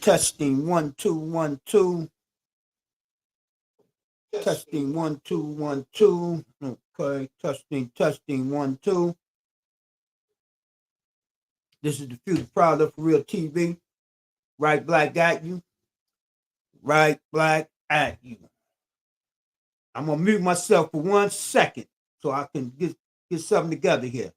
Testing 1 2 1 2. Testing 1 2 1 2. Okay, testing 1 2. This is the Future Product for Real TV. Right black at you. Right black at you. I'm gonna mute myself for 1 second so I can get something together here.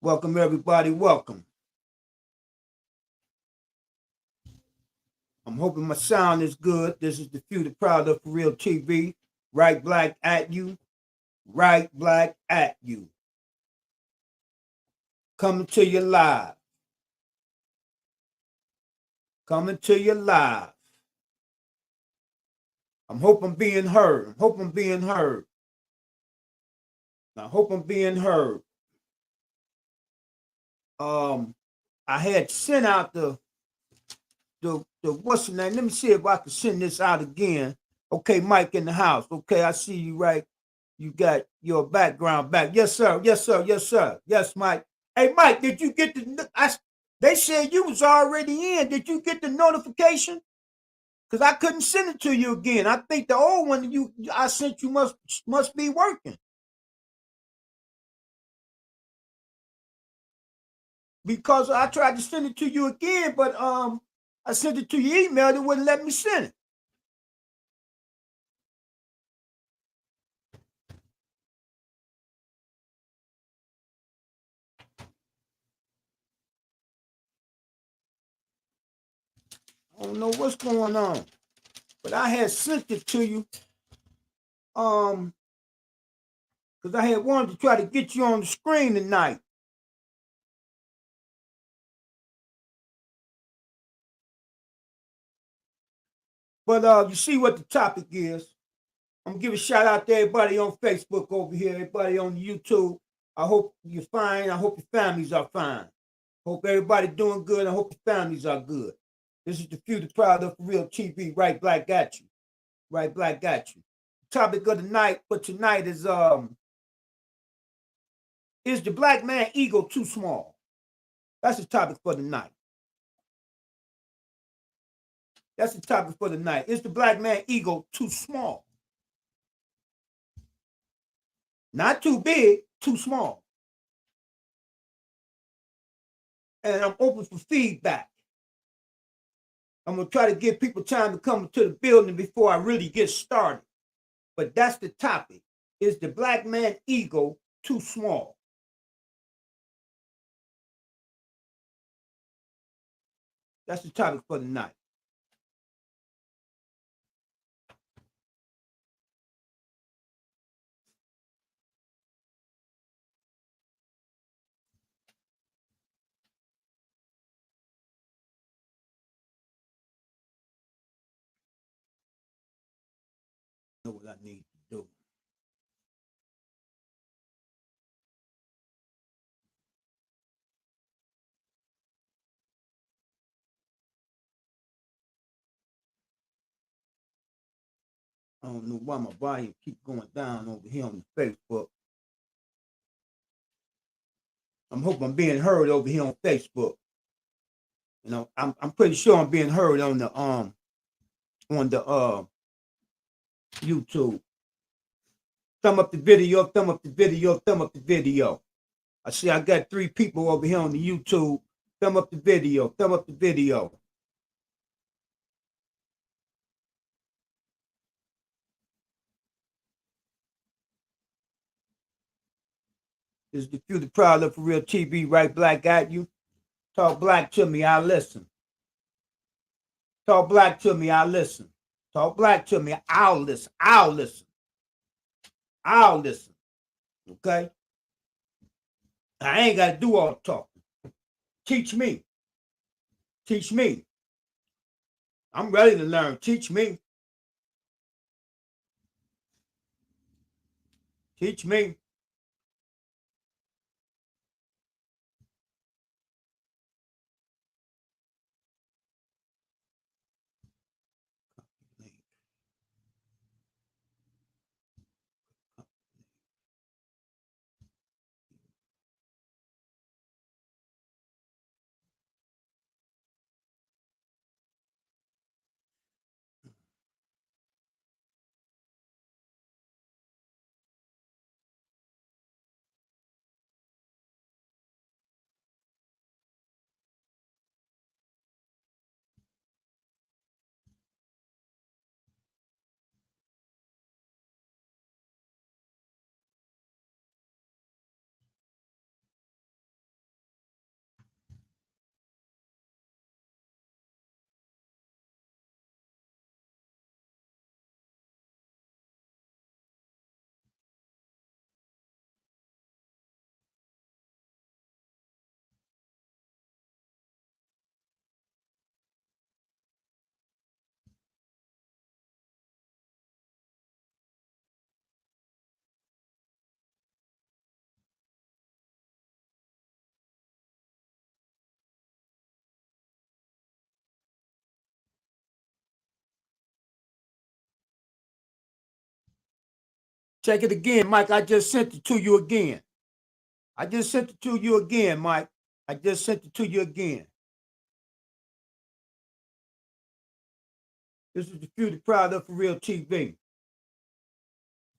Welcome everybody, welcome. I'm hoping my sound is good. This is the Future Product for Real TV. Right black at you. Right black at you. Coming to you live. Coming to you live. I'm hoping I'm being heard. I hope I'm being heard. I hope I'm being heard. I had sent out the what's the name? Let me see if I can send this out again. Okay, Mike in the house. Okay, I see you right. You got your background back. Yes, sir. Yes, sir. Yes, sir. Yes, Mike. Hey, Mike, did you get they said you was already in. Did you get the notification? Because I couldn't send it to you again. I think the old one I sent you must be working. Because I tried to send it to you again, but I sent it to your email. It wouldn't let me send it. I don't know what's going on, but I had sent it to you. Because I had wanted to try to get you on the screen tonight. But you see what the topic is. I'm gonna give a shout out to everybody on Facebook over here, everybody on YouTube. I hope you're fine. I hope your families are fine. Hope everybody doing good. I hope your families are good. This is the Future Product for Real TV. Right black got you. Right black got you. The topic of the night for tonight is the black man ego too small? That's the topic for the night. That's the topic for the night. Is the black man ego too small? Not too big, too small. And I'm open for feedback. I'm gonna try to give people time to come to the building before I really get started. But that's the topic. Is the black man ego too small? That's the topic for the night. I know what I need to do. I don't know why my volume keep going down over here on the Facebook. I'm hoping I'm being heard over here on Facebook. You know, I'm pretty sure I'm being heard on the YouTube. Thumb up the video, thumb up the video, thumb up the video. I see I got 3 people over here on the YouTube. Thumb up the video, thumb up the video. This is the Future Product for Real TV, right black at you. Talk black to me, I listen. Talk black to me, I listen. Talk black to me, I'll listen. I'll listen. I'll listen. Okay? I ain't got to do all the talking. Teach me. Teach me. I'm ready to learn. Teach me. Teach me. Check it again, Mike. I just sent it to you again. I just sent it to you again, Mike. I just sent it to you again. This is the Few the Proud of For Real TV.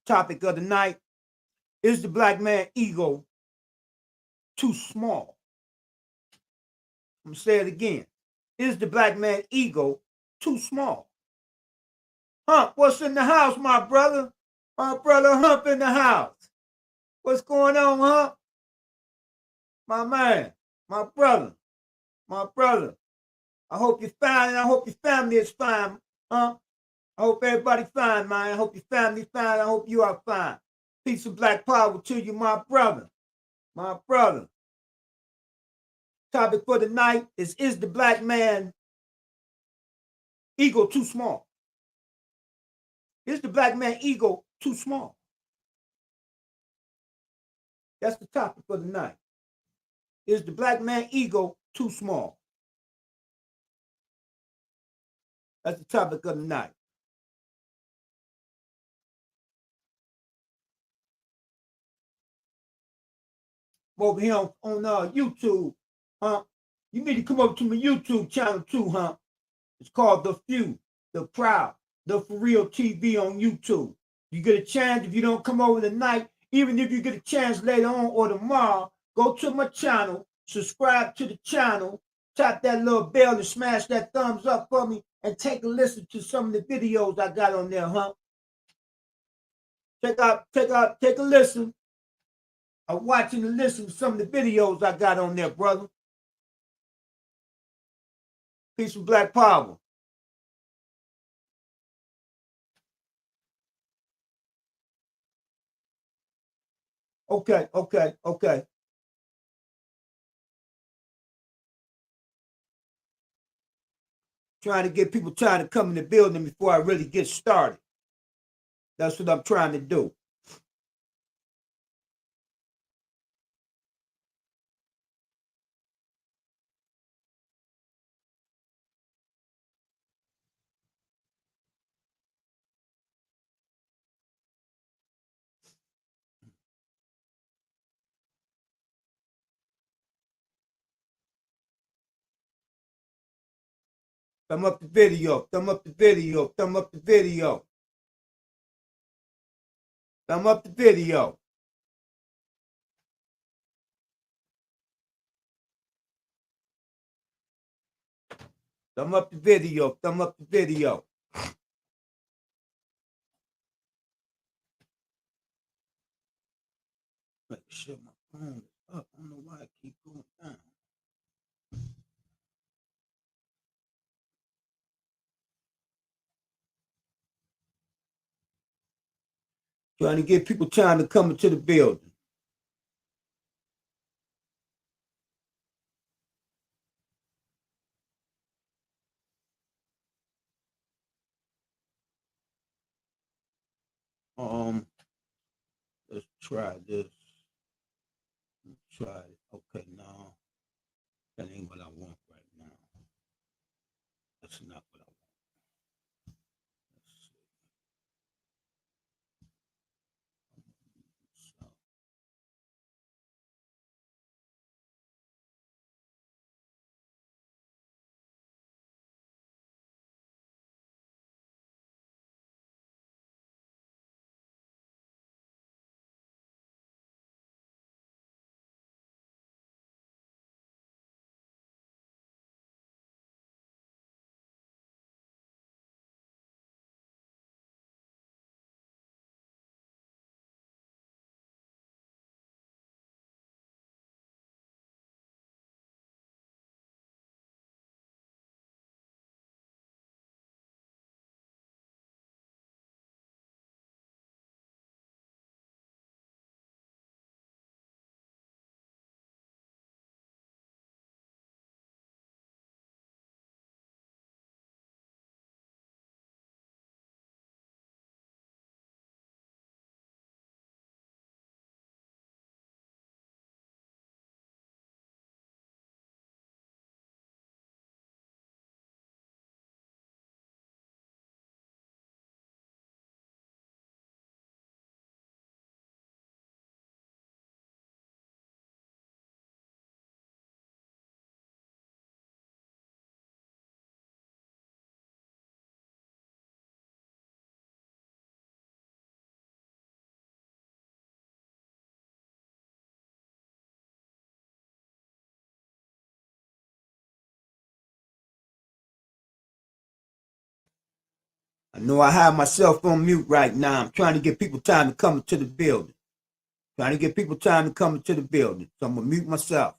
Topic of the night: is the black man ego too small? I'm gonna say it again. Is the black man ego too small? Hump, what's in the house, my brother? My brother Hump in the house. What's going on, Hump? My man, my brother, my brother. I hope you're fine and I hope your family is fine, huh? I hope everybody's fine, man. I hope your family's fine. I hope you are fine. Peace of black power to you, my brother. My brother. Topic for the night is the black man ego too small? Is the black man ego too small? That's the topic for the night. Is the black man ego too small? That's the topic of the night. Over here on YouTube, huh? You need to come over to my YouTube channel too, huh? It's called The Few, The Proud, The For Real TV on YouTube. You get a chance, if you don't come over tonight, even if you get a chance later on or tomorrow, go to my channel, subscribe to the channel, tap that little bell and smash that thumbs up for me, and take a listen to some of the videos I got on there, huh? Take a listen. I'm watching and listening to some of the videos I got on there, brother. Peace and black power. Okay. Trying to get people trying to come in the building before I really get started. That's what I'm trying to do. Thumb up the video. Thumb up the video. Thumb up the video. Thumb up the video. Thumb up the video. Thumb up the video. Make sure my phone is up. I don't know why I keep going down. Trying to give people time to come into the building. Um, let's try this. Let's try it. Okay, no, that ain't what I want right now. That's not what I want. Let's see. So, I know I have myself on mute right now. I'm trying to give people time to come into the building. Trying to give people time to come into the building. So I'm gonna mute myself.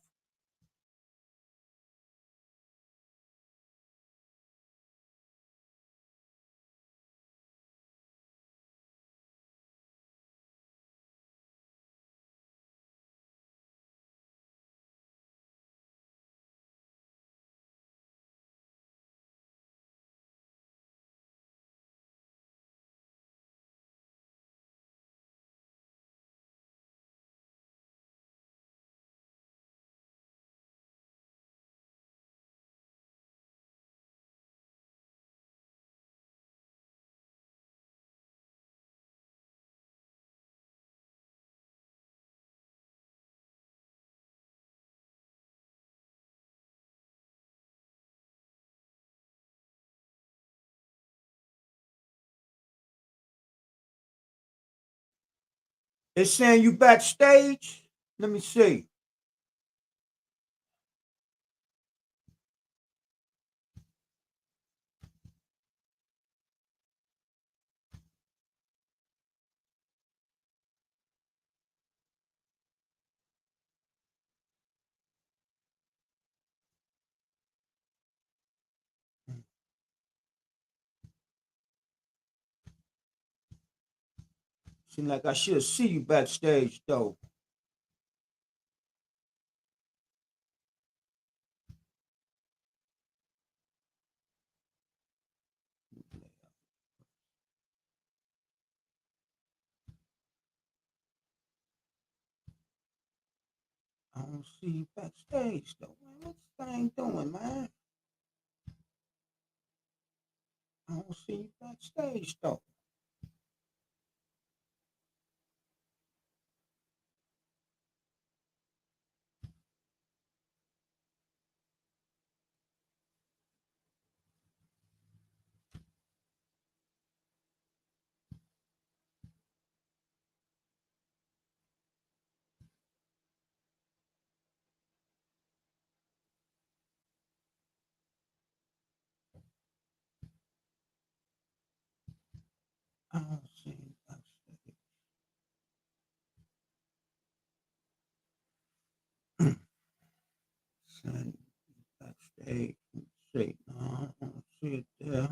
It's saying you backstage. Let me see. Seems like I should see you backstage though. I don't see you backstage though, man. What this thing doing, man? I don't see you backstage though. I don't see you backstage. Send backstage. Let's see. No, I don't see it there.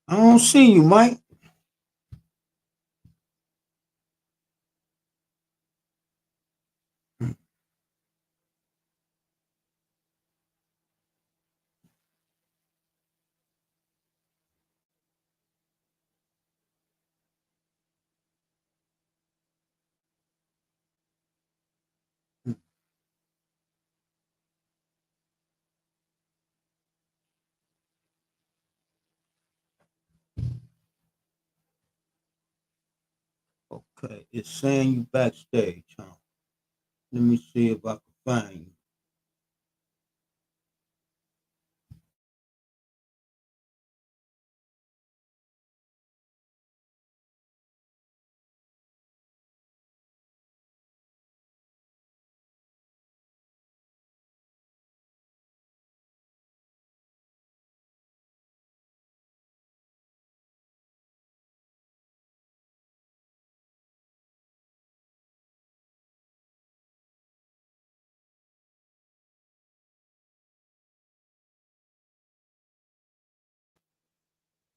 I don't see you, Mike. Okay, it's saying you backstage, huh? Let me see if I can find you.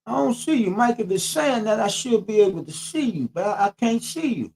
I don't see you, Mike. If it's saying that, I should be able to see you, but I can't see you.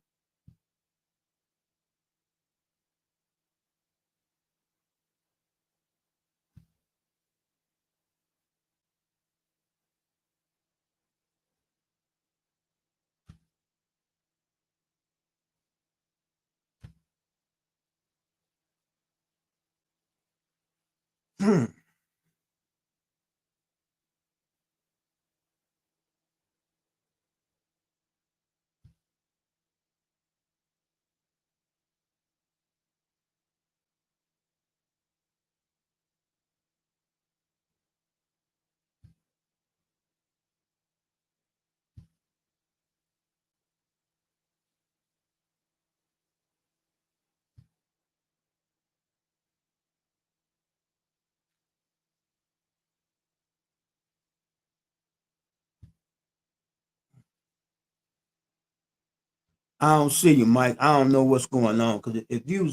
I don't see you, Mike. I don't know what's going on. Cause if you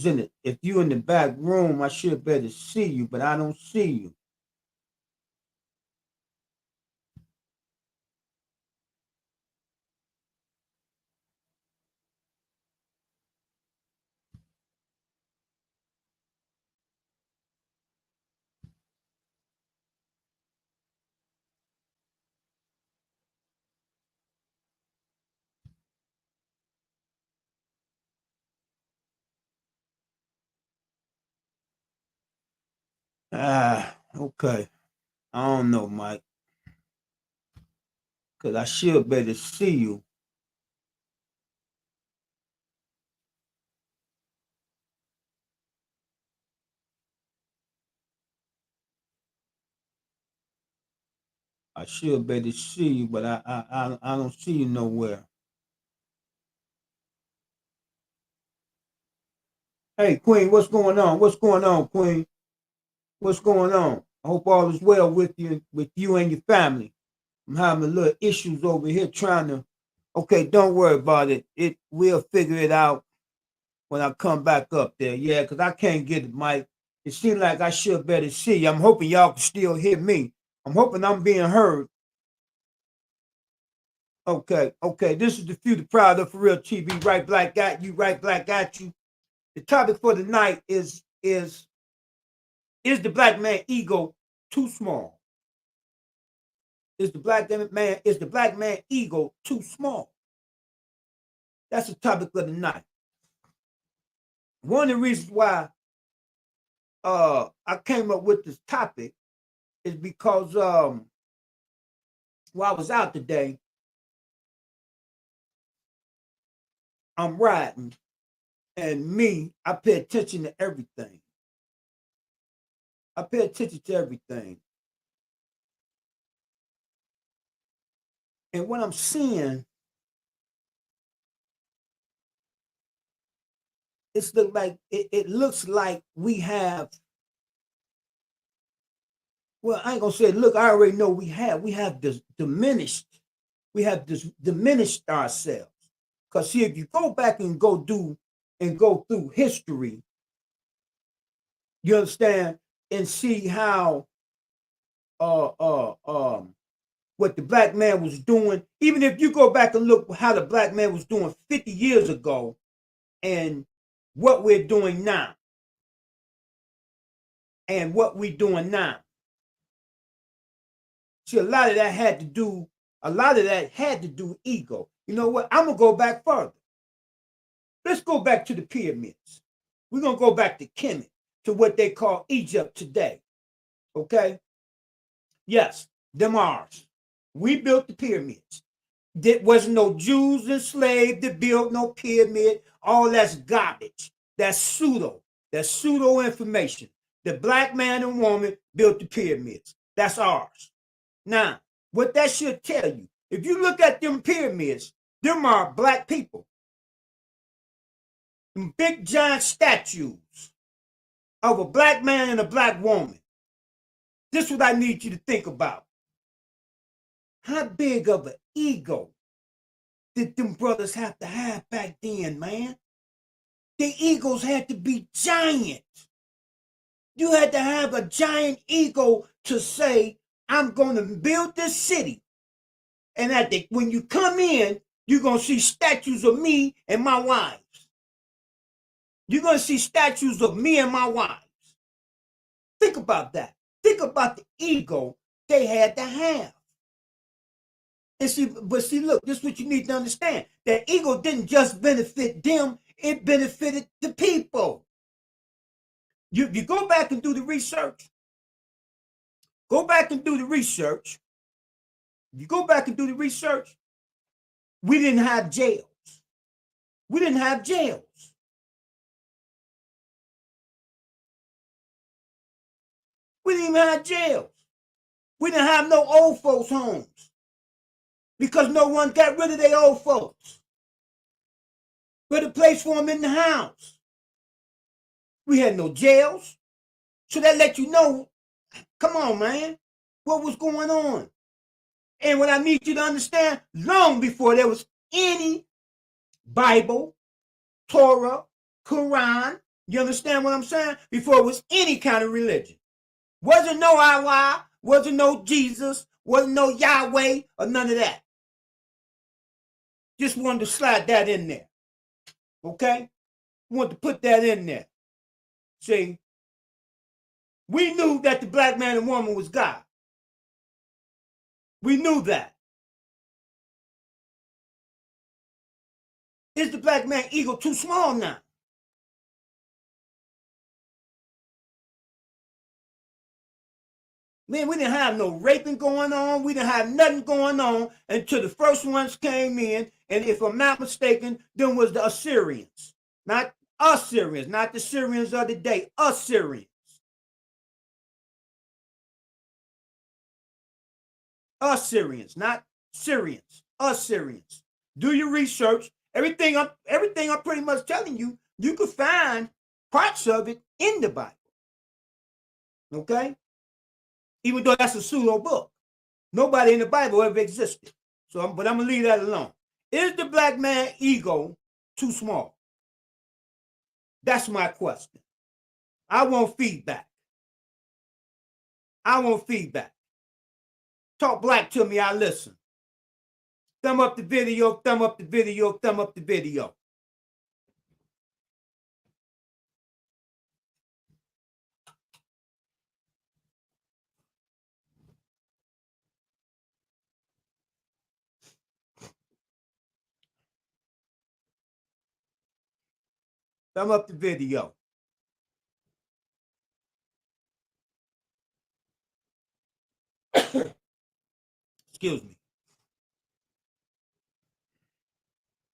in the back room, I should better see you, but I don't see you. Okay. I don't know, Mike. Cause I should better see you. I should better see you, but I don't see you nowhere. Hey, Queen, what's going on? What's going on, Queen? What's going on? I hope all is well with you and your family. I'm having a little issues over here trying to. Okay, don't worry about it. It we'll figure it out when I come back up there. Yeah, because I can't get it, Mike. It seems like I should better see you. I'm hoping y'all can still hear me. I'm hoping I'm being heard. Okay, okay. This is the Few the Proud of For Real TV. Right Black got you, right Black got you. The topic for the night is the black man ego too small? Is the black man ego too small? That's the topic of the night. One of the reasons why I came up with this topic is because while I was out today, I'm riding, and I pay attention to everything. I pay attention to everything, and what I'm seeing, it looks like we have. Well, I ain't gonna say look. I already know we have this diminished. We have this diminished ourselves. Cause see, if you go back and go through history, you understand, and see how uh uh um what the black man was doing, even if you go back and look how the black man was doing 50 years ago and what we're doing now and what we're doing now. See, a lot of that had to do with ego. You know what? I'm gonna go back further. Let's go back to the pyramids. We're gonna go back to Kemet, to what they call Egypt today. Okay? Yes, them ours. We built the pyramids. There wasn't no Jews enslaved that built no pyramid. All that's garbage. That's pseudo. That's pseudo information. The black man and woman built the pyramids. That's ours. Now, what that should tell you, if you look at them pyramids, them are black people. Them big giant statues of a black man and a black woman. This is what I need you to think about. How big of an ego did them brothers have to have back then, man? Their egos had to be giant. You had to have a giant ego to say, I'm going to build this city. And when you come in, you're going to see statues of me and my wives. You're going to see statues of me and my wives. Think about that. Think about the ego they had to have. And see, look, this is what you need to understand. That ego didn't just benefit them, it benefited the people. You go back and do the research. Go back and do the research. You go back and do the research. We didn't have jails. We didn't have jails. We didn't even have jails. We didn't have no old folks' homes because no one got rid of their old folks. We had a place for them in the house. We had no jails. So that let you know, come on, man, what was going on. And what I need you to understand, long before there was any Bible, Torah, Quran, you understand what I'm saying? Before it was any kind of religion. Wasn't no Allah, wasn't no Jesus, wasn't no Yahweh, or none of that. Just wanted to slide that in there. Okay? Wanted to put that in there. See? We knew that the black man and woman was God. We knew that. Is the black man ego too small now? Man, we didn't have no raping going on. We didn't have nothing going on until the first ones came in. And if I'm not mistaken, them was the Assyrians. Not Assyrians, not the Syrians of the day. Assyrians. Assyrians, not Syrians. Assyrians. Do your research. Everything I'm pretty much telling you, you could find parts of it in the Bible. Okay? Even though that's a pseudo book. Nobody in the Bible ever existed. But I'm going to leave that alone. Is the black man ego too small? That's my question. I want feedback. I want feedback. Talk black to me, I listen. Thumb up the video, thumb up the video, thumb up the video. Thumb up the video. Excuse me.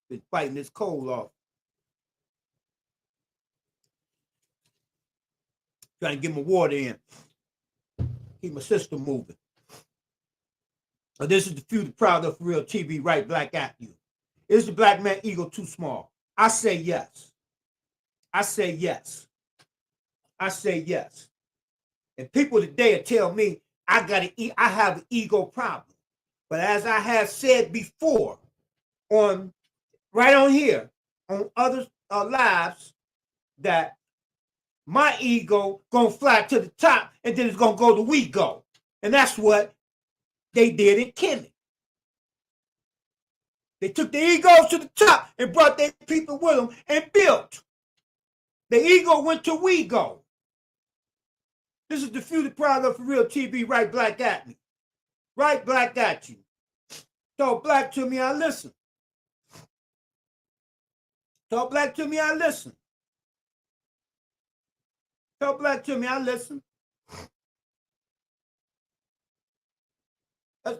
Been fighting this cold off. Trying to get my water in. Keep my system moving. This is the Few, the Proud of Real TV, right black at you. Is the black man ego too small? I say yes. I say yes. I say yes. And people today will tell me I have an ego problem. But as I have said before, right on here, on other lives, that my ego gonna fly to the top and then it's gonna go to we go. And that's what they did in Kemet. They took the egos to the top and brought their people with them and built. The ego went to we go. This is the Future Product for Real TV, right black at me. Right black at you. Talk black to me, I listen. Talk black to me, I listen. Talk black to me, I listen.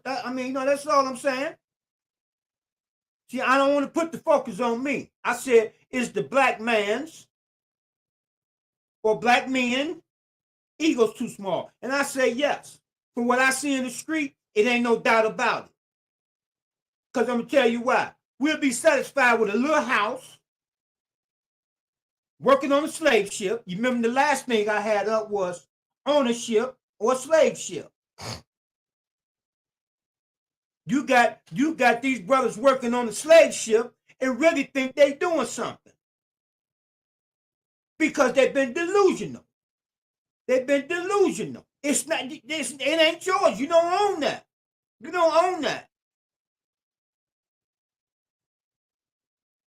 I mean, that's all I'm saying. See, I don't want to put the focus on me. I said, is the black man's or black men ego's too small? And I say yes. From what I see in the street, it ain't no doubt about it. Because I'm going to tell you why. We'll be satisfied with a little house, working on a slave ship. You remember the last thing I had up was ownership or slave ship. You got these brothers working on a slave ship and really think they doing something. Because they've been delusional. They've been delusional. It ain't yours. You don't own that. You don't own that.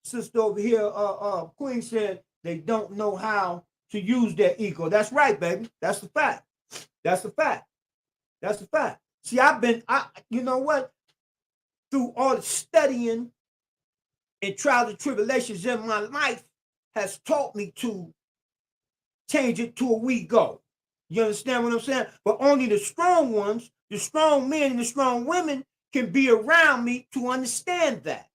Sister over here, Queen said they don't know how to use their ego. That's right, baby. That's the fact. That's the fact. That's the fact. See, you know what? Through all the studying and trials and tribulations in my life has taught me to change it to a we go. You understand what I'm saying? But only the strong ones, the strong men and the strong women can be around me to understand that.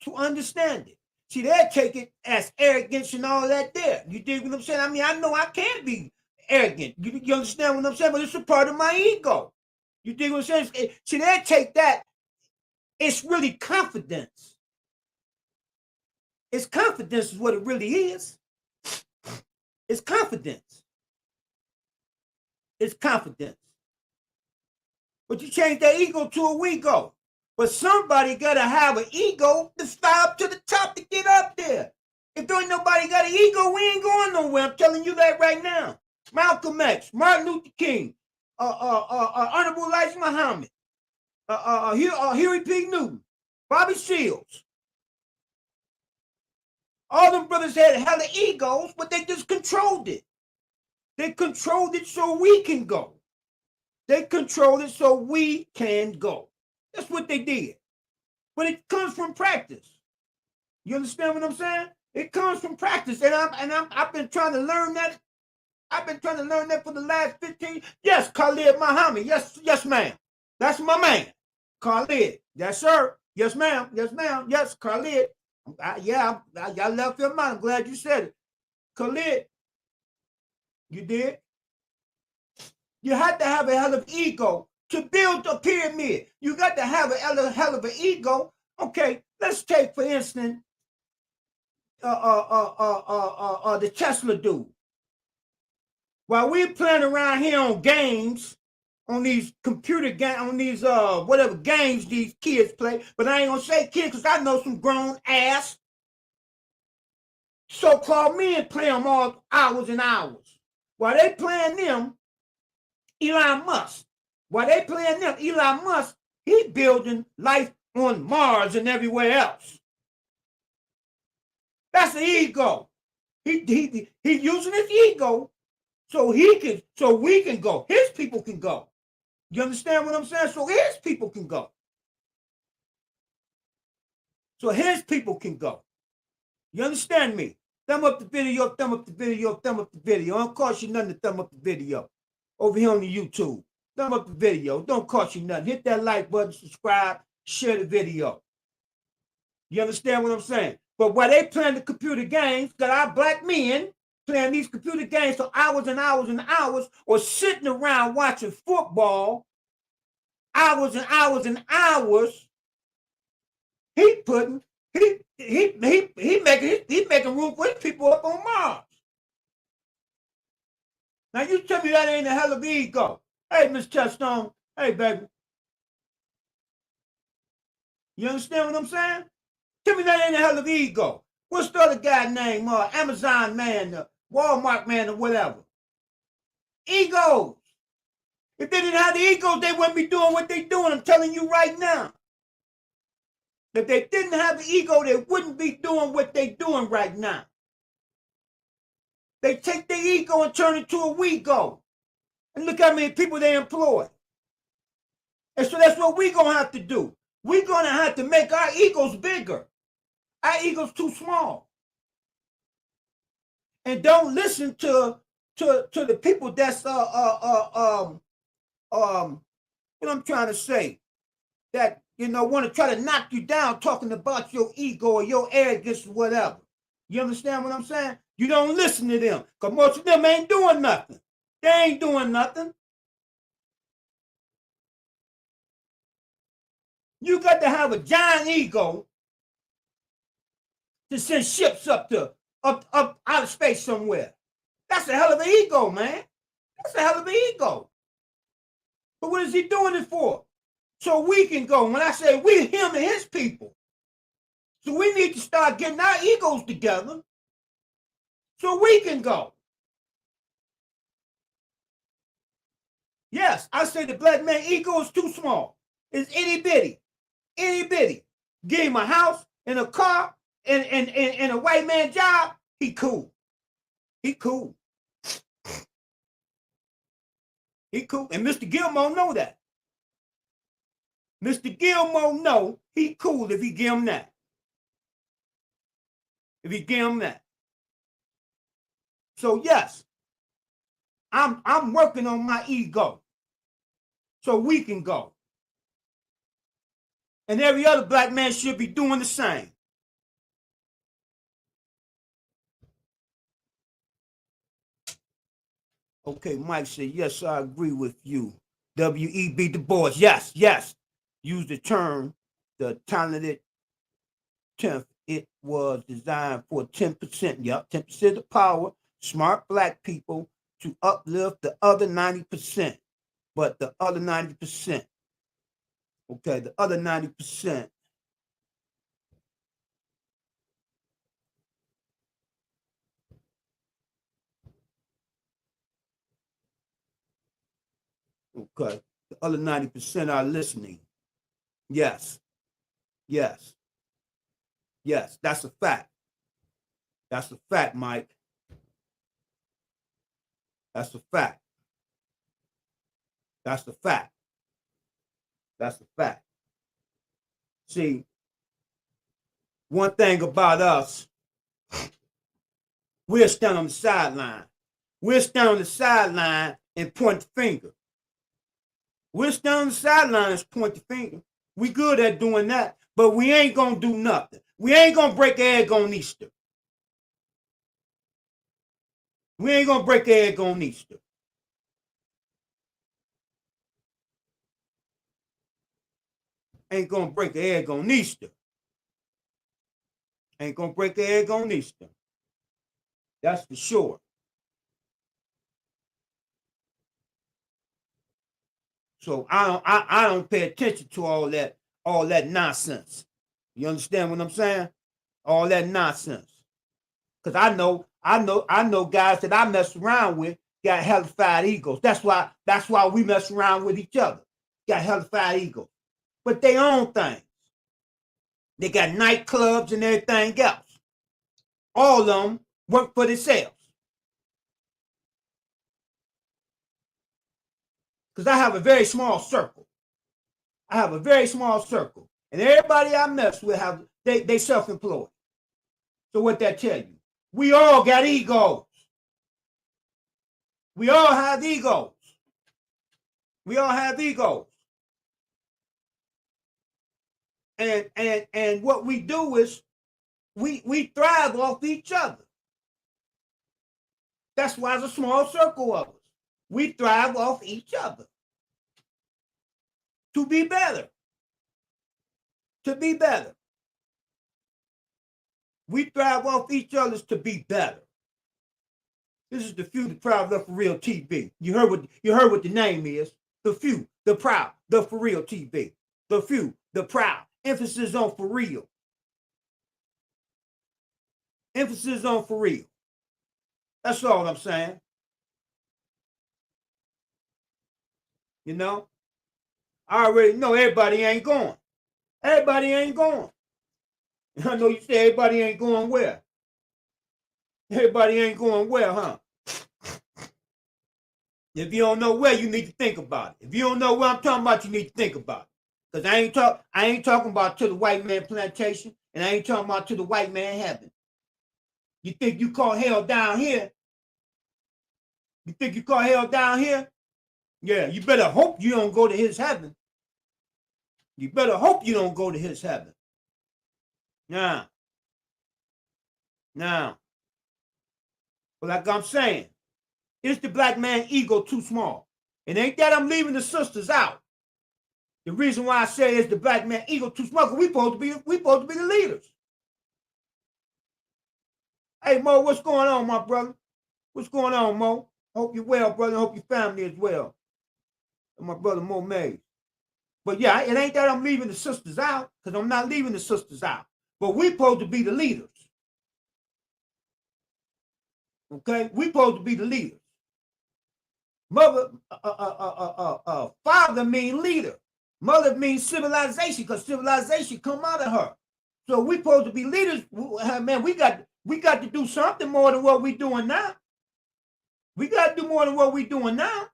To understand it. See, they'll take it as arrogance and all that there. You dig what I'm saying? I mean, I know I can't be arrogant. You understand what I'm saying? But it's a part of my ego. You dig what I'm saying? See, they'll take that. It's really confidence. It's confidence is what it really is. It's confidence. It's confidence. But you change that ego to a we go. But somebody got to have an ego to fly up to the top to get up there. If there ain't nobody got an ego, we ain't going nowhere. I'm telling you that right now. Malcolm X, Martin Luther King, Honorable Elijah Muhammad, Huey P. Newton, Bobby Seals. All them brothers had hella egos, but they just controlled it. They controlled it so we can go. They controlled it so we can go. That's what they did. But it comes from practice. You understand what I'm saying? It comes from practice. And I've been trying to learn that. I've been trying to learn that for the last 15. Yes, Khalid Muhammad. Yes, ma'am. That's my man. Khalid. Yes, sir. Yes, ma'am. Yes, ma'am. Yes, Khalid. I left your mind. I'm glad you said it. Khalid. You did? You had to have a hell of ego to build a pyramid. You got to have a hell of an ego. Okay, let's take, for instance, the Tesla dude. While we playing around here on games, on these computer games, on these whatever games these kids play, but I ain't gonna say kids because I know some grown ass so-called men play them all hours and hours. While they playing them, Elon Musk. While they playing them, Elon Musk, he building life on Mars and everywhere else. That's the ego. He using his ego so we can go. His people can go. You understand what I'm saying? So his people can go. So his people can go. You understand me? Thumb up the video, thumb up the video, thumb up the video. Don't cost you nothing to thumb up the video. Over here on the YouTube. Thumb up the video. Don't cost you nothing. Hit that like button, subscribe, share the video. You understand what I'm saying? But while they playing the computer games, got our black men playing these computer games for hours and hours and hours, or sitting around watching football, hours and hours and hours, he making room for his people up on Mars. Now you tell me that ain't a hell of an ego. Hey, Miss Chestone. Hey, baby. You understand what I'm saying? Tell me that ain't a hell of an ego. What's the other guy name? Amazon man, Walmart man, or whatever. Egos. If they didn't have the egos, they wouldn't be doing what they're doing. I'm telling you right now. If they didn't have the ego, they wouldn't be doing what they're doing right now. They take their ego and turn it to a we go. And look how many people they employ. And so that's what we're going to have to do. We're going to have to make our egos bigger. Our ego's too small. And don't listen to the people that's what I'm trying to say, that want to try to knock you down, talking about your ego or your arrogance or whatever. You understand what I'm saying? You don't listen to them, because most of them ain't doing nothing. They ain't doing nothing. You got to have a giant ego to send ships up out of space somewhere. That's a hell of an ego, man. That's a hell of an ego. But what is he doing it for? So we can go. When I say we, him and his people. So we need to start getting our egos together so we can go. Yes, I say the black man ego is too small. It's itty bitty. Itty bitty. Give him a house and a car and a white man job. He cool. He cool. He cool. And Mr. Gilmore know that. Mr. Gilmore know he cool if he give him that. If he give him that. So yes, I'm working on my ego so we can go. And every other black man should be doing the same. Okay, Mike said, yes, I agree with you. W.E.B. Du Bois, yes, yes. Use the term, the talented 10th. It was designed for 10%. Yep, 10% of power, smart black people to uplift the other 90%. But the other 90%, okay, the other 90%. Okay, the other 90% are listening. Yes, yes, yes, that's a fact. That's a fact, Mike. That's a fact. That's a fact. That's a fact. See, one thing about us, we'll stand on the sideline. We'll stand on the sideline and point the finger. We'll stand on the sideline and point the finger. We good at doing that, but we ain't gonna do nothing. We ain't gonna break an egg on Easter. We ain't gonna break an egg on Easter. Ain't gonna break an egg on Easter. Ain't gonna break an egg on Easter. That's for sure. So I don't pay attention to all that nonsense. You understand what I'm saying? All that nonsense. Cause I know guys that I mess around with got hellified egos. That's why we mess around with each other. Got hellified egos. But they own things. They got nightclubs and everything else. All of them work for themselves. Because I have a very small circle. I have a very small circle. And everybody I mess with they self-employed. So what that tell you? We all got egos. We all have egos. We all have egos. And what we do is we thrive off each other. That's why it's a small circle of us. We thrive off each other. To be better. To be better. We thrive off each other's to be better. This is the Few, the Proud, the For Real TV. You heard what the name is. The Few, the Proud, the For Real TV. The Few, the Proud. Emphasis on for real. Emphasis on for real. That's all I'm saying. You know, I already know everybody ain't going. Everybody ain't going. I know you say everybody ain't going where. Everybody ain't going where, huh? If you don't know where, you need to think about it. If you don't know what I'm talking about, you need to think about it. Because I ain't talking about to the white man plantation, and I ain't talking about to the white man heaven. You think you call hell down here? You think you call hell down here? Yeah, you better hope you don't go to his heaven. You better hope you don't go to his heaven. Now, now, but like I'm saying, is the black man ego too small? And ain't that I'm leaving the sisters out. The reason why I say is the black man ego too small, because we supposed to be the leaders. Hey Mo, what's going on, my brother? What's going on, Mo? Hope you're well, brother. Hope your family is well. And my brother Mo Mays. But yeah, it ain't that I'm leaving the sisters out, because I'm not leaving the sisters out. But we supposed to be the leaders. Okay? We supposed to be the leaders. Mother, father means leader. Mother means civilization, because civilization come out of her. So we supposed to be leaders. Man, we got to do something more than what we doing now. We got to do more than what we doing now.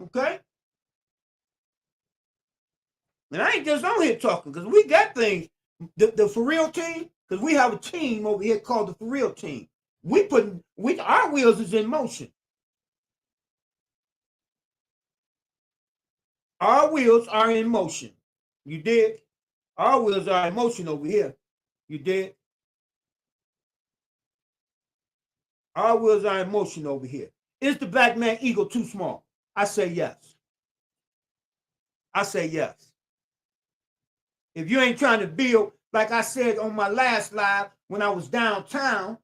Okay? And I ain't just on here talking, because we got things. The For Real team, because we have a team over here called the For Real team. Our wheels is in motion. Our wheels are in motion. You did? Our wheels are in motion over here. You did? Our wheels are in motion over here. Is the black man ego too small? I say yes. I say yes. If you ain't trying to build, like I said on my last live when I was downtown,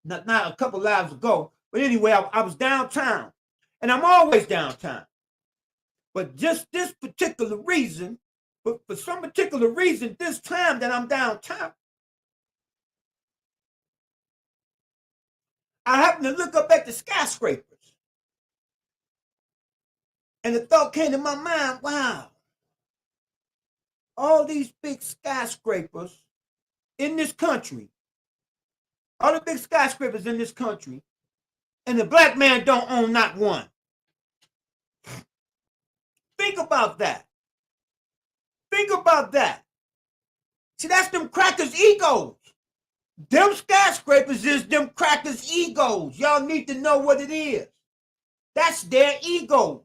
not a couple lives ago, but anyway, I was downtown, and I'm always downtown. But just this particular reason, but for some particular reason, this time that I'm downtown, I happened to look up at the skyscrapers. And the thought came to my mind, wow, all these big skyscrapers in this country, all the big skyscrapers in this country, and the black man don't own not one. Think about that. Think about that. See, that's them crackers' egos. Them skyscrapers is them crackers' egos. Y'all need to know what it is. That's their egos.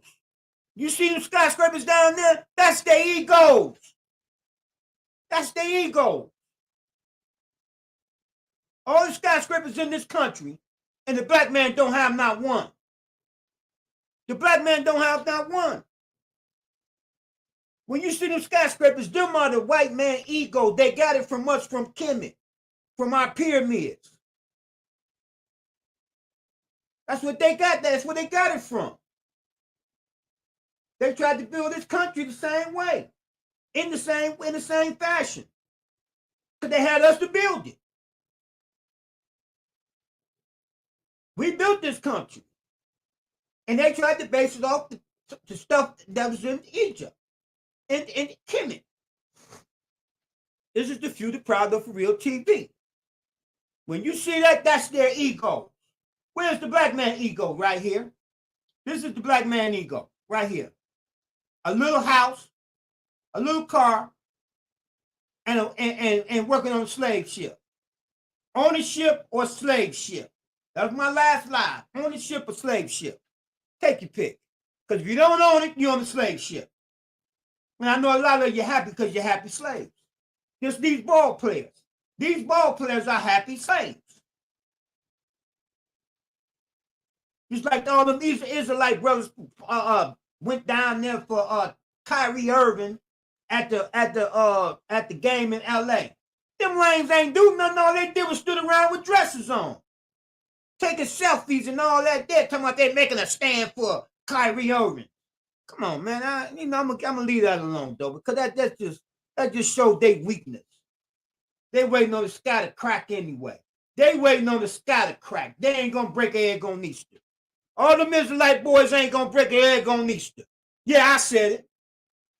You see them skyscrapers down there? That's their egos. That's their ego. All the skyscrapers in this country, and the black man don't have not one. The black man don't have not one. When you see them skyscrapers, them are the white man ego. They got it from us, from Kemet, from our pyramids. That's what they got. That's where they got it from. They tried to build this country the same way, in the same fashion. Because they had us to build it. We built this country. And they tried to base it off the stuff that was in Egypt and Kemet. This is the Few, the Proud, of For Real TV. When you see that, that's their ego. Where's the black man ego? Right here. This is the black man ego, right here. A little house, a little car, and working on a slave ship. Ownership or slave ship. That was my last live. Ownership or slave ship. Take your pick. Because if you don't own it, you're on a slave ship. And I know a lot of you happy because you're happy slaves. Just these ball players. These ball players are happy slaves. Just like all of these Israelite brothers went down there for Kyrie Irving at the game in LA. Them lames ain't do nothing. All they did was stood around with dresses on, taking selfies and all that. They're talking about they making a stand for Kyrie Irving. Come on, man. I'm gonna leave that alone though, because that just shows their weakness. They waiting on the sky to crack anyway. They waiting on the sky to crack. They ain't gonna break an egg on Easter. All them Israelite boys ain't gonna break an egg on Easter. Yeah, I said it.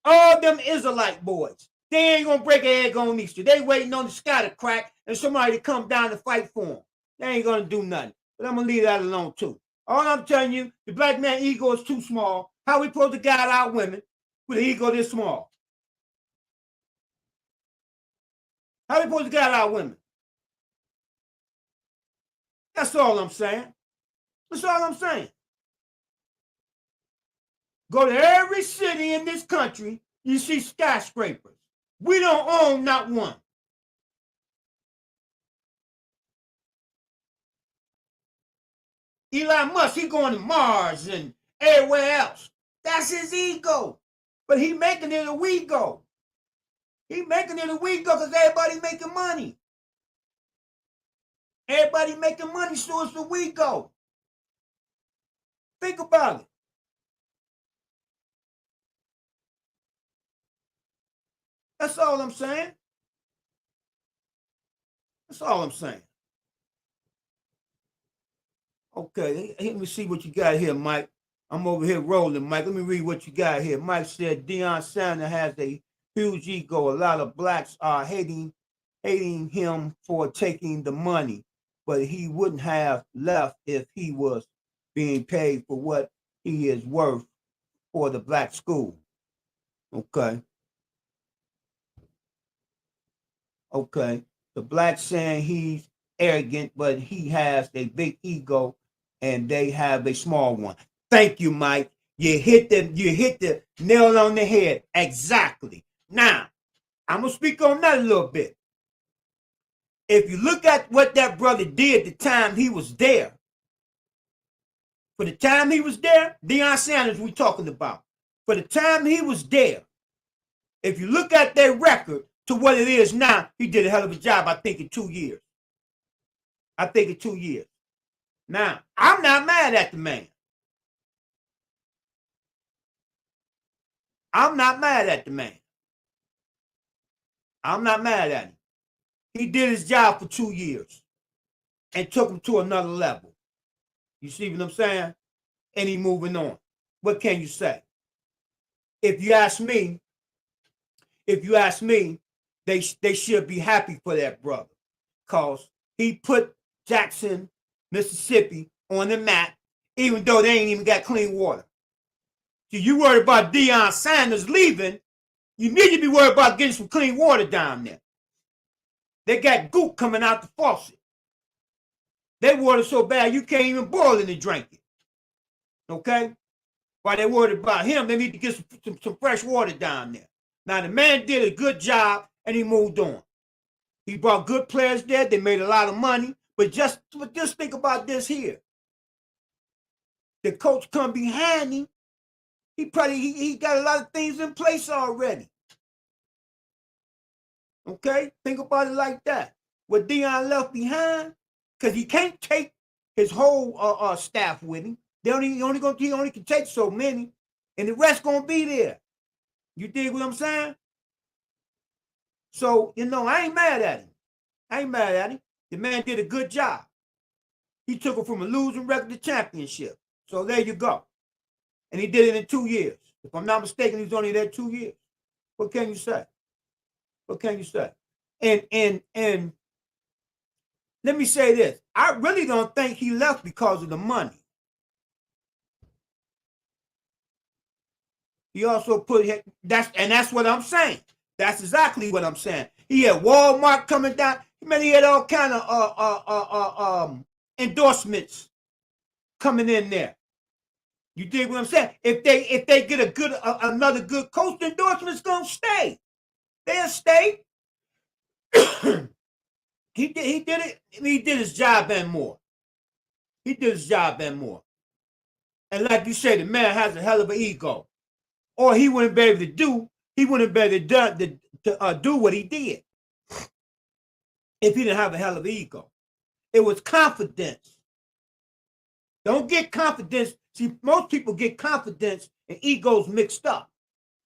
All them Israelite boys, they ain't gonna break an egg on Easter. They waiting on the sky to crack and somebody to come down to fight for them. They ain't gonna do nothing. But I'm gonna leave that alone too. All I'm telling you, the black man ego is too small. How we supposed to guide our women with an ego this small? How we supposed to guide our women? That's all I'm saying. That's all I'm saying. Go to every city in this country, you see skyscrapers. We don't own not one. Elon Musk, he going to Mars and everywhere else. That's his ego. But he making it a we go. He making it a we go because everybody making money. Everybody making money, so it's a we go. Think about it. That's all I'm saying. That's all I'm saying. Okay, let me see what you got here, Mike. I'm over here rolling, Mike. Let me read what you got here. Mike said Deion Sanders has a huge ego. A lot of blacks are hating him for taking the money, but he wouldn't have left if he was being paid for what he is worth for the black school. Okay. Okay. The black saying he's arrogant, but he has a big ego and they have a small one. Thank you, Mike. You hit the nail on the head. Exactly. Now, I'm gonna speak on that a little bit. If you look at what that brother did the time he was there, for the time he was there, Deion Sanders we talking about. For the time he was there, if you look at their record to what it is now, he did a hell of a job, I think, in 2 years. I think in 2 years. Now, I'm not mad at the man. I'm not mad at the man. I'm not mad at him. He did his job for 2 years and took him to another level. You see what I'm saying? And he moving on. What can you say? If you ask me, they should be happy for that brother. Because he put Jackson, Mississippi on the map, even though they ain't even got clean water. So you worried about Deion Sanders leaving, you need to be worried about getting some clean water down there. They got goop coming out the faucet. They water so bad you can't even boil it and drink it. Okay? While they worried about him, they need to get some fresh water down there. Now, the man did a good job, and he moved on. He brought good players there. They made a lot of money. But just think about this here. The coach come behind him. He got a lot of things in place already. Okay? Think about it like that. What Deion left behind, because he can't take his whole staff with him. He only can take so many, and the rest gonna be there. You dig what I'm saying? So, I ain't mad at him. The man did a good job. He took him from a losing record to championship. So there you go. And he did it in 2 years. If I'm not mistaken, he's only there 2 years. What can you say? And let me say this. I really don't think he left because of the money. He also that's what I'm saying. That's exactly what I'm saying. He had Walmart coming down. Man, he had all kind of endorsements coming in there. You dig what I'm saying? If they get another good coach, the endorsement's gonna stay. They'll stay. He did it. He did his job and more. And like you said, the man has a hell of an ego. Or he wouldn't be able to do what he did if he didn't have a hell of an ego. It was confidence. Don't get confidence. See, most people get confidence and egos mixed up.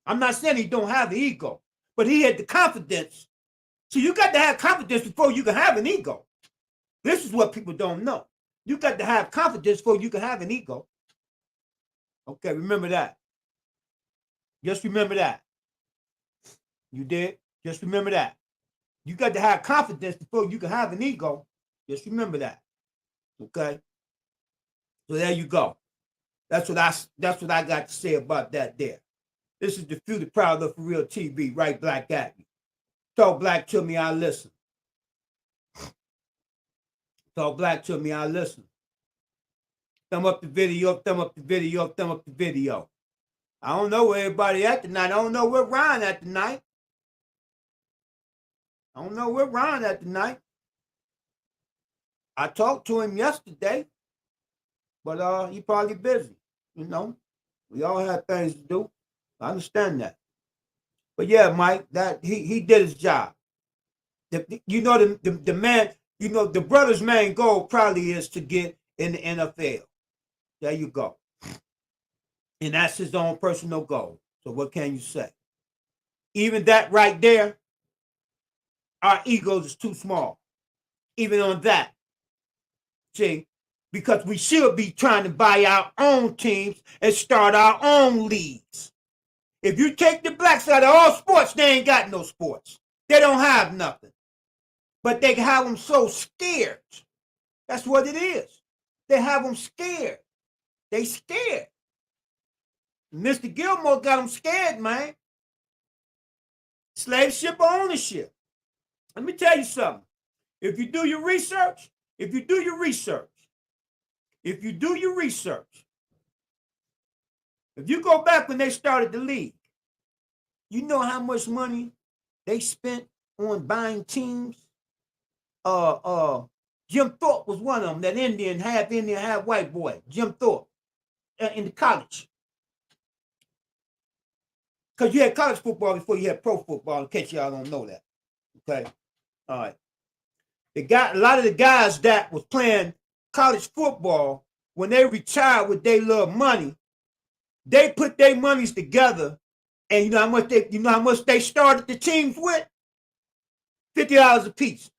I'm not saying he don't have the ego, but he had the confidence. So you got to have confidence before you can have an ego. This is what people don't know. You got to have confidence before you can have an ego. Okay, remember that. Just remember that. You did? Just remember that. You got to have confidence before you can have an ego. Just remember that. Okay? So there you go. That's what I got to say about that there. This is the Future Proud of For Real TV, right black at me. Talk black to me, I listen. Talk black to me, I listen. Thumb up the video, thumb up the video, thumb up the video. I don't know where everybody at tonight. I don't know where Ryan at tonight. I don't know where Ryan at tonight. I talked to him yesterday, but he probably busy. You know, we all have things to do. I understand that. But yeah, Mike, that he did his job. The man, the brother's main goal probably is to get in the NFL. There you go. And that's his own personal goal. So what can you say? Even that right there, our egos is too small. Even on that. See, because we should be trying to buy our own teams and start our own leagues. If you take the blacks out of all sports, they ain't got no sports. They don't have nothing. But they have them so scared. That's what it is. They have them scared. They scared. Mr. Gilmore got them scared, man. Slave ship or ownership. Let me tell you something. If you do your research, if you do your research, if you go back when they started the league, you know how much money they spent on buying teams? Jim Thorpe was one of them, that Indian, half white boy, Jim Thorpe, in the college. Because you had college football before you had pro football, in case y'all don't know that. Okay? All right. A lot of the guys that was playing college football, when they retired with their little money, they put their monies together, and you know how much they started the teams with? $50 a piece.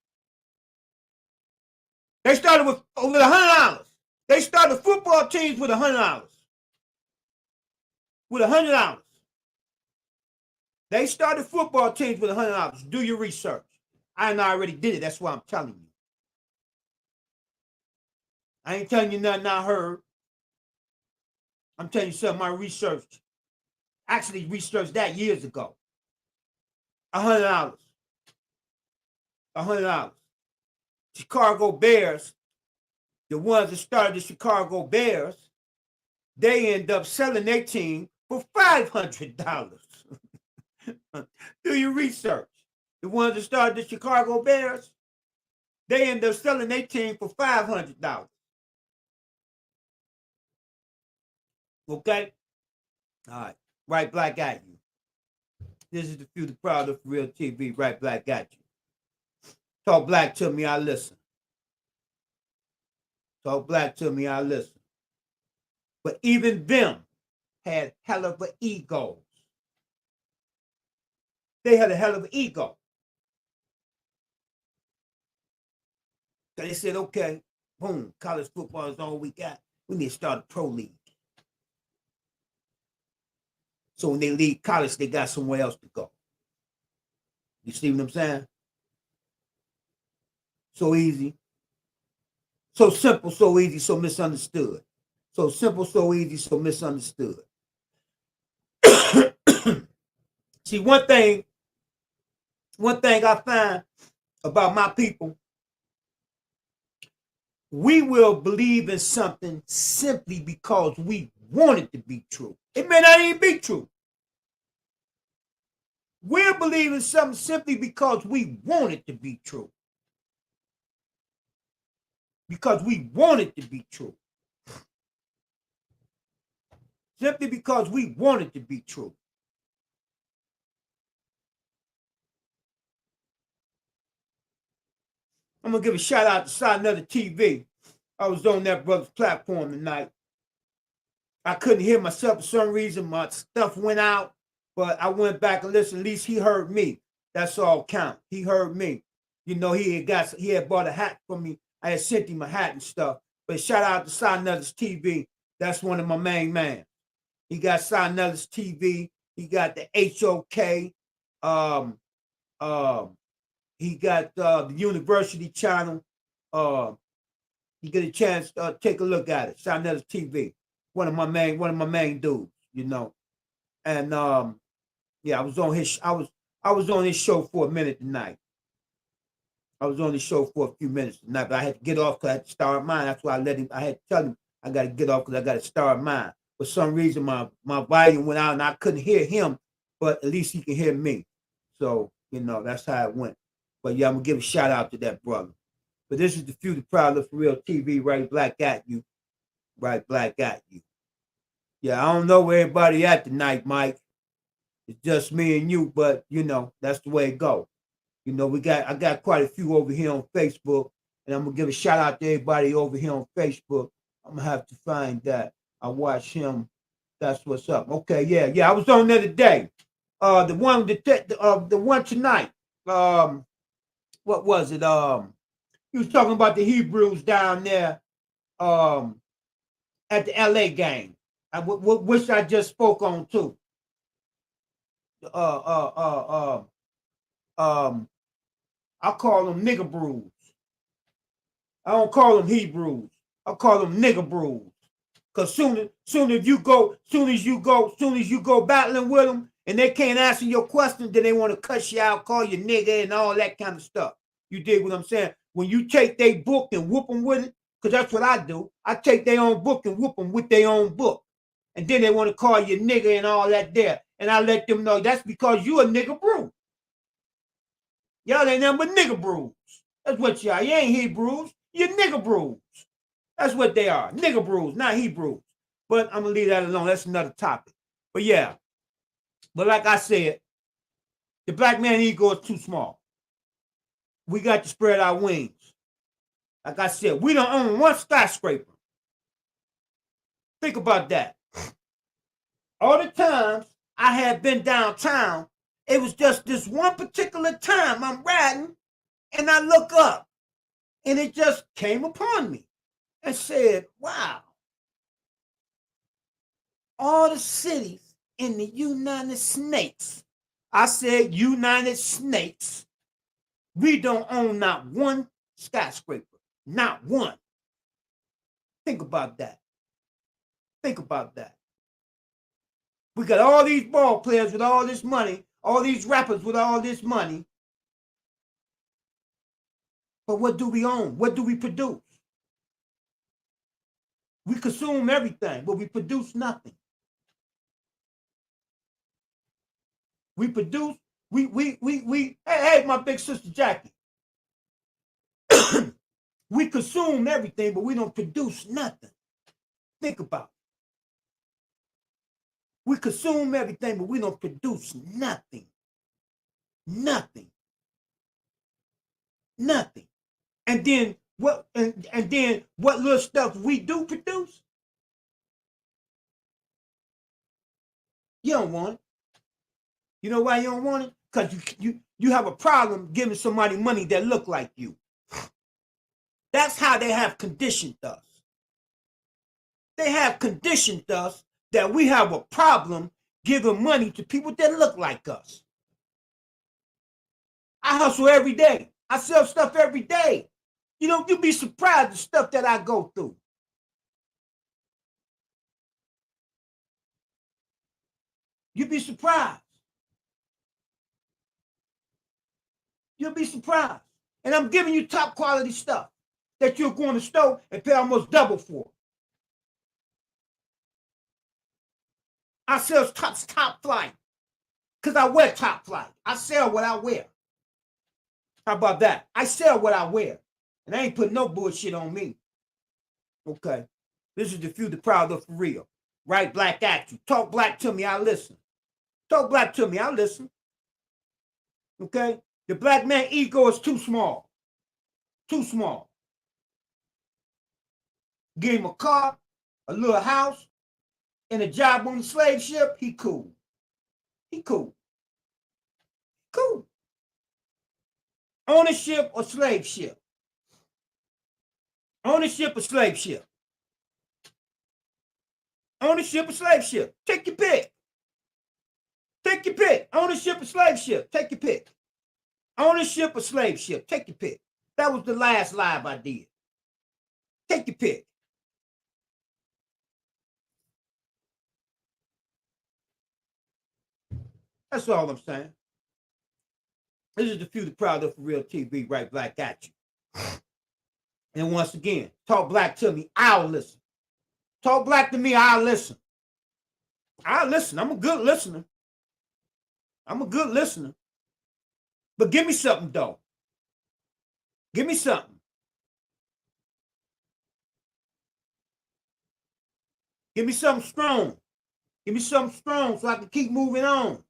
They started with $100. They started football teams with $100. With $100. They started football teams with $100. Do your research. I already did it. That's why I'm telling you. I ain't telling you nothing I heard. I'm telling you something I researched. Actually researched that years ago. $100. $100. Chicago Bears, the ones that started the Chicago Bears, they end up selling their team for $500. Do your research. The ones that started the Chicago Bears, they end up selling their team for $500. Okay? All right. Right black at you. This is the Future Proud of For Real TV. Right black at you. Talk black to me, I listen. Talk black to me, I listen. But even them had hell of an egos. They had a hell of an ego. They said, okay, boom, college football is all we got. We need to start a pro league. So when they leave college, they got somewhere else to go. You see what I'm saying? So easy. So simple, so easy, so misunderstood. So simple, so easy, so misunderstood. See, one thing I find about my people, we will believe in something simply because we want it to be true. It may not even be true. We'll believe in something simply because we want it to be true. Because we want it to be true. Simply because we want it to be true. I'm going to give a shout out to Side Another TV. I was on that brother's platform tonight. I couldn't hear myself for some reason. My stuff went out, but I went back and listened. At least he heard me. That's all count. He heard me. You know, he had bought a hat for me. I had sent him a hat and stuff. But shout out to Side Another's TV. That's one of my main man. He got Sinellis TV. He got the HOK. Um, um, he got the University Channel. Uh, you get a chance to take a look at it. Sinellis TV. One of my main dudes. You know, and yeah, I was on his show for a minute tonight. I was on the show for a few minutes tonight, but I had to get off because I had to start mine. That's why I let him. I had to tell him I got to get off because I got to start mine. For some reason, my volume went out and I couldn't hear him, but at least he can hear me. So that's how it went. But yeah, I'm gonna give a shout out to that brother. But this is the Few, the Proud, Live for Real TV. Right, black at you. Right, black at you. Yeah, I don't know where everybody at tonight, Mike. It's just me and you, but that's the way it goes. I got quite a few over here on Facebook, and I'm gonna give a shout out to everybody over here on Facebook. I'm gonna have to find that. I watch him. That's what's up. Okay, yeah. I was on there today. The one tonight. What was it? He was talking about the Hebrews down there. At the LA game, which I just spoke on too. Uh, uh, uh, I call them nigger brews. I don't call them Hebrews. I call them nigger brews. Cause soon as you go battling with them, and they can't answer your questions, then they want to cuss you out, call you nigger, and all that kind of stuff. You dig what I'm saying? When you take their book and whoop them with it, because that's what I do. I take their own book and whoop them with their own book. And then they want to call you nigger and all that there. And I let them know that's because you a nigger brew. Y'all ain't nothing but nigger brews. That's what you are. You ain't Hebrews. You're nigger brews. That's what they are. Nigger brews, not Hebrews. But I'm going to leave that alone. That's another topic. But yeah. But like I said, the black man ego is too small. We got to spread our wings. Like I said, we don't own one skyscraper. Think about that. All the times I had been downtown, it was just this one particular time I'm riding and I look up and it just came upon me and said, wow, all the cities in the United States, I said United States, we don't own not one skyscraper, not one. Think about that. Think about that. We got all these ball players with all this money, all these rappers with all this money. But what do we own? What do we produce? We consume everything, but we produce nothing. We produce, hey, my big sister Jackie. We consume everything, but we don't produce nothing. Think about it. We consume everything, but we don't produce nothing. Nothing. Nothing. And then what and then what little stuff we do produce, you don't want it. You know why you don't want it? Because you have a problem giving somebody money that look like you. That's how they have conditioned us. They have conditioned us that we have a problem giving money to people that look like us. I hustle every day. I sell stuff every day. You'd be surprised the stuff that I go through. You'd be surprised. You'll be surprised. And I'm giving you top quality stuff that you're going to store and pay almost double for. I sell top flight because I wear top flight. I sell what I wear. How about that? I sell what I wear. And I ain't putting no bullshit on me. Okay. This is the Few, the Proud, Live for Real. Right, black action. Talk black to me, I listen. Talk black to me, I listen. Okay? The black man ego is too small. Too small. Give him a car, a little house, and a job on the slave ship, he cool. He cool. Cool. Ownership or slave ship? Ownership or slave ship? Ownership or slave ship. Take your pick. Take your pick. Ownership or slave ship. Take your pick. Ownership or slave ship. Take your pick. That was the last live I did. Take your pick. That's all I'm saying. This is the Few, the Proud of For Real TV, right black at you. And once again, talk black to me, I'll listen. Talk black to me, I'll listen. I'll listen. I'm a good listener. I'm a good listener. But give me something, though. Give me something. Give me something strong. Give me something strong so I can keep moving on.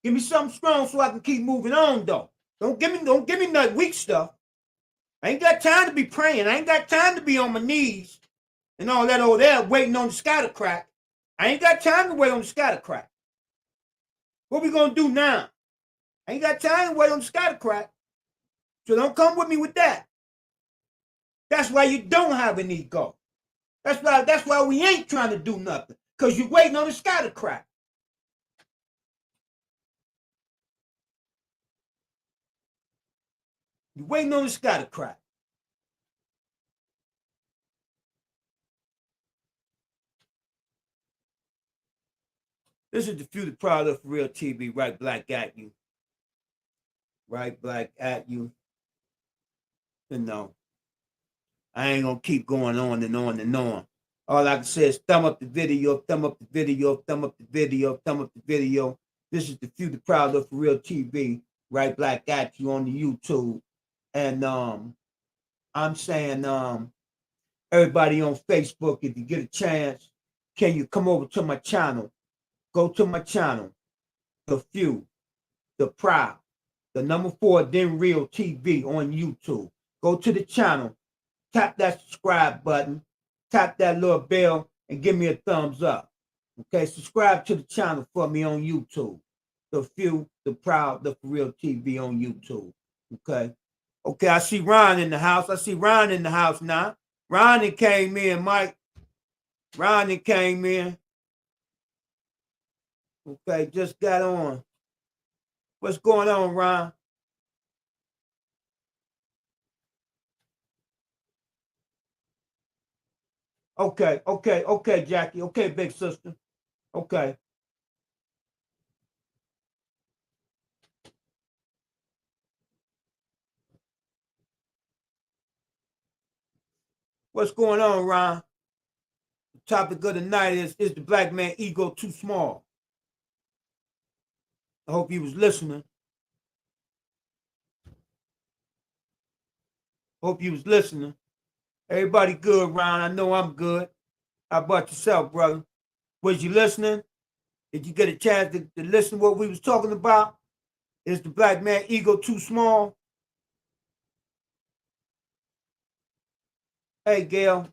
Give me something strong so I can keep moving on, though. Don't give me that weak stuff. I ain't got time to be praying. I ain't got time to be on my knees and all that over there waiting on the sky to crack. I ain't got time to wait on the sky to crack. What we gonna do now? I ain't got time to wait on the sky to crack. So don't come with me with that. That's why you don't have an ego. That's why we ain't trying to do nothing. Because you're waiting on the sky to crack. You're waiting on the sky to crack. This is the Few, the Proud of For Real TV, right black at you. Right black at you. You know, I ain't gonna keep going on and on and on. All I can say is thumb up the video, thumb up the video, thumb up the video, thumb up the video. This is the Few, the Proud of For Real TV, right black at you on the YouTube. And I'm saying everybody on Facebook, if you get a chance, can you come over to my channel? Go to my channel, The Few, The Proud, the number 4, then Real TV on YouTube. Go to the channel, tap that subscribe button, tap that little bell, and give me a thumbs up. Okay, subscribe to the channel for me on YouTube. The Few, The Proud, The For Real TV on YouTube. Okay. Okay, I see Ron in the house. I see Ron in the house now. Ron came in, Mike. Ron came in. Okay, just got on. What's going on, Ron? Okay, Jackie. Okay, big sister. Okay. What's going on, Ron? The topic of the night is the black man ego too small? I hope you was listening. Hope you was listening. Everybody good, Ron. I know I'm good. How about yourself, brother? Was you listening? Did you get a chance to listen to what we was talking about? Is the black man ego too small? Hey, Gail.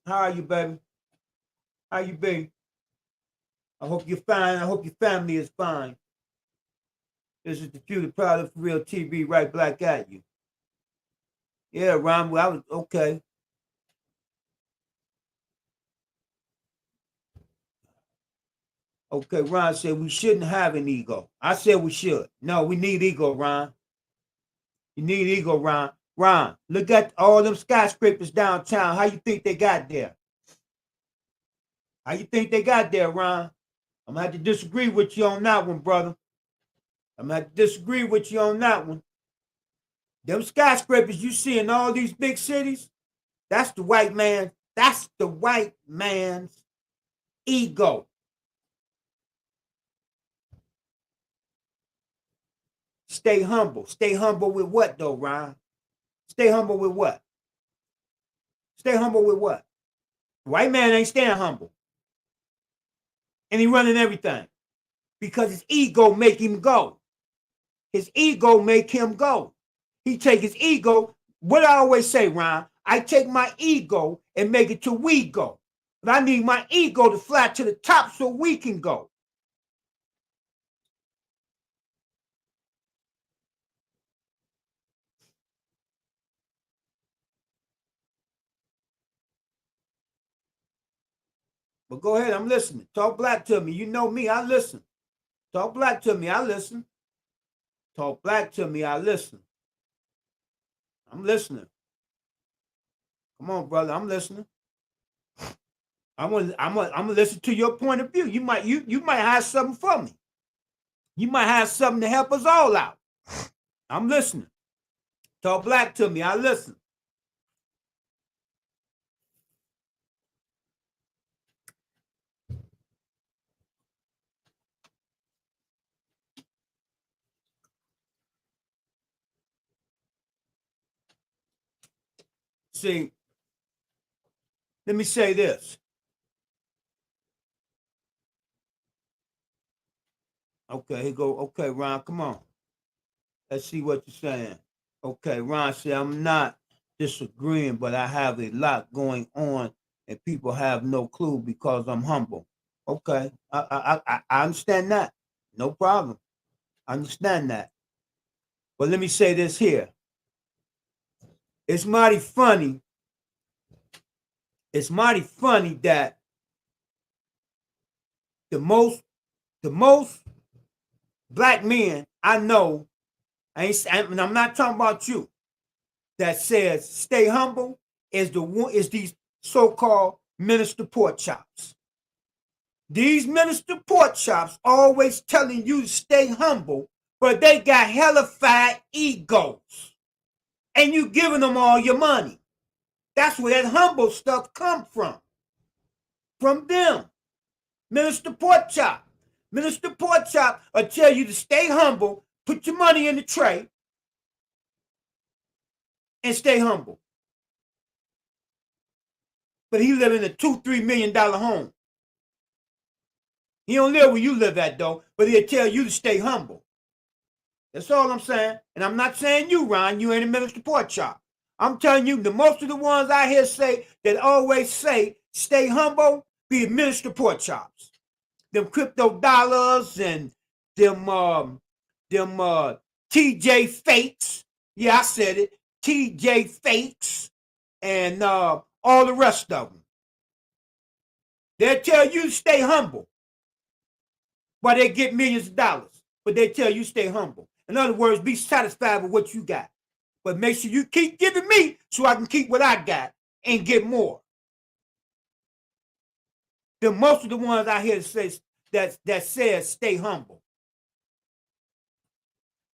How are you, baby? How you be? I hope you're fine. I hope your family is fine. This is the Few, the Proud of For Real TV, right black at you. Yeah, Ron, well, I was okay. Okay, Ron said we shouldn't have an ego. I said we should. No, we need ego, Ron. You need ego, Ron. Ron, look at all them skyscrapers downtown. How you think they got there? How you think they got there, Ron? I'm gonna have to disagree with you on that one, brother. I'm gonna have to disagree with you on that one. Them skyscrapers you see in all these big cities, that's the white man. That's the white man's ego. Stay humble. Stay humble with what though, Ron? Stay humble with what? Stay humble with what? White man ain't staying humble. And he running everything. Because his ego make him go. His ego make him go. He take his ego. What I always say, Ron, I take my ego and make it to we go. But I need my ego to fly to the top so we can go. But go ahead, I'm listening. Talk black to me. You know me, I listen. Talk black to me, I listen. Talk black to me, I listen. I'm listening. Come on, brother, I'm listening. I'm gonna listen to your point of view. You might have something for me. You might have something to help us all out. I'm listening. Talk black to me, I listen. See, let me say this. Okay, here go. Okay, Ron, come on. Let's see what you're saying. Okay, Ron said, I'm not disagreeing, but I have a lot going on and people have no clue because I'm humble. Okay, I understand that. No problem. I understand that. But let me say this here. It's mighty funny. It's mighty funny that the most black men I know, and I'm not talking about you, that says stay humble is these so-called minister pork chops. These minister pork chops always telling you to stay humble, but they got hella fat egos. And you giving them all your money. That's where that humble stuff come from. From them. Minister pork chop. Minister pork chop will tell you to stay humble, put your money in the tray, and stay humble. But he live in a $2-3 million home. He don't live where you live at though, but he'll tell you to stay humble. That's all I'm saying. And I'm not saying you, Ron, you ain't a minister pork chop. I'm telling you, the most of the ones I hear say that always say stay humble be minister pork chops. Them crypto dollars and them TJ fakes. Yeah, I said it. TJ fakes and all the rest of them. They'll tell you to stay humble, but they get millions of dollars. But they tell you stay humble. In other words, be satisfied with what you got. But make sure you keep giving me so I can keep what I got and get more. Then most of the ones I hear say that says stay humble.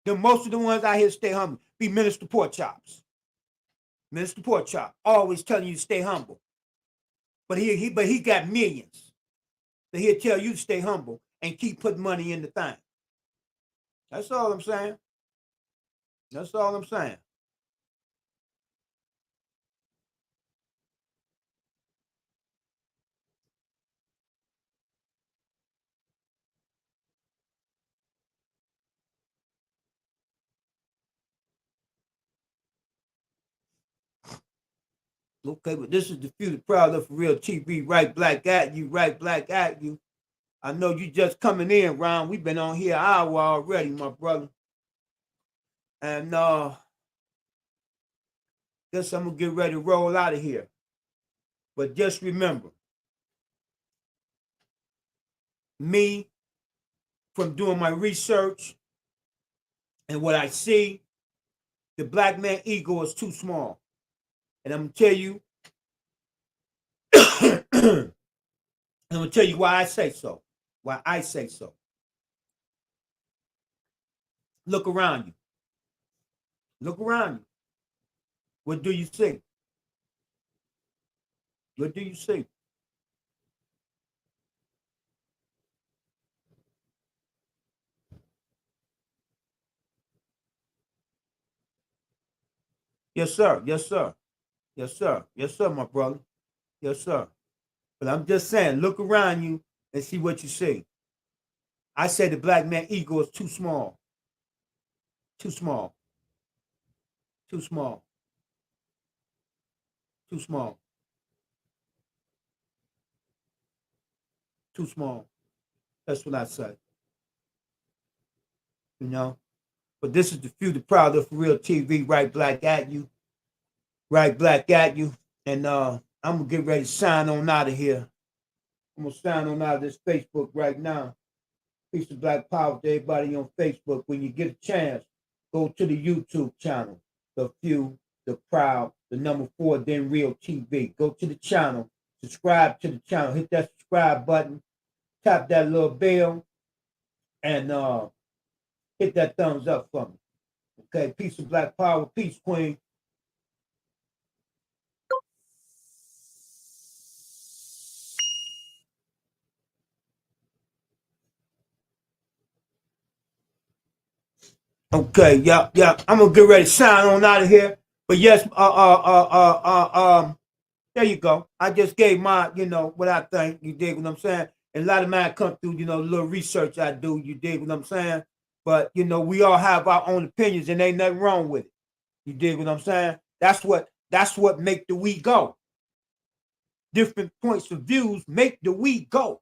Then most of the ones I hear stay humble be minister pork chops. Minister pork chop always telling you to stay humble. But he got millions. So he'll tell you to stay humble and keep putting money in the thing. That's all I'm saying. That's all I'm saying. Okay, but this is the Few the Proud of For Real TV. Right black at you, right black at you. I know you just coming in, Ron. We've been on here an hour already, my brother. And guess I'm gonna get ready to roll out of here. But just remember, me from doing my research and what I see, the black man ego is too small. And I'm gonna tell you, I'm gonna tell you why I say so. Why I say so. Look around you. Look around you. What do you see? What do you see? Yes, sir. Yes, sir. Yes, sir. Yes, sir, my brother. Yes, sir. But I'm just saying, look around you and see what you see. I say the black man ego is too small. Too small. Too small. Too small. Too small. That's what I say. You know? But this is the Few the Proud of For Real TV, right black at you. Right black at you. And I'm gonna get ready to sign on out of here. I'm gonna sign on out of this Facebook right now. Peace of Black Power to everybody on Facebook. When you get a chance, go to the YouTube channel, The Few, The Proud, the number 4, then Real TV. Go to the channel, subscribe to the channel, hit that subscribe button, tap that little bell, and hit that thumbs up for me. Okay, peace of Black Power, peace, Queen. Okay, yeah, yeah. I'm gonna get ready to sign on out of here. But yes, there you go. I just gave my, what I think. You dig what I'm saying? And a lot of mine come through, little research I do. You dig what I'm saying? But we all have our own opinions, and ain't nothing wrong with it. You dig what I'm saying? That's what make the we go. Different points of views make the we go.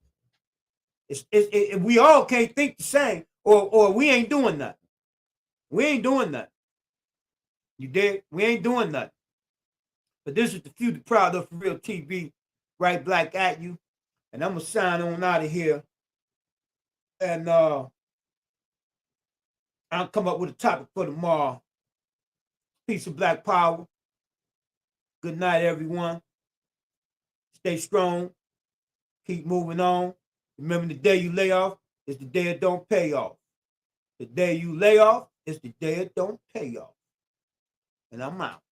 We all can't think the same, or we ain't doing nothing. We ain't doing nothing. You dig? We ain't doing nothing. But this is the Few, the Proud of Real TV, right black at you. And I'm going to sign on out of here. And I'll come up with a topic for tomorrow. Peace of Black Power. Good night, everyone. Stay strong. Keep moving on. Remember, the day you lay off is the day it don't pay off. The day you lay off is the day it don't pay off. And I'm out.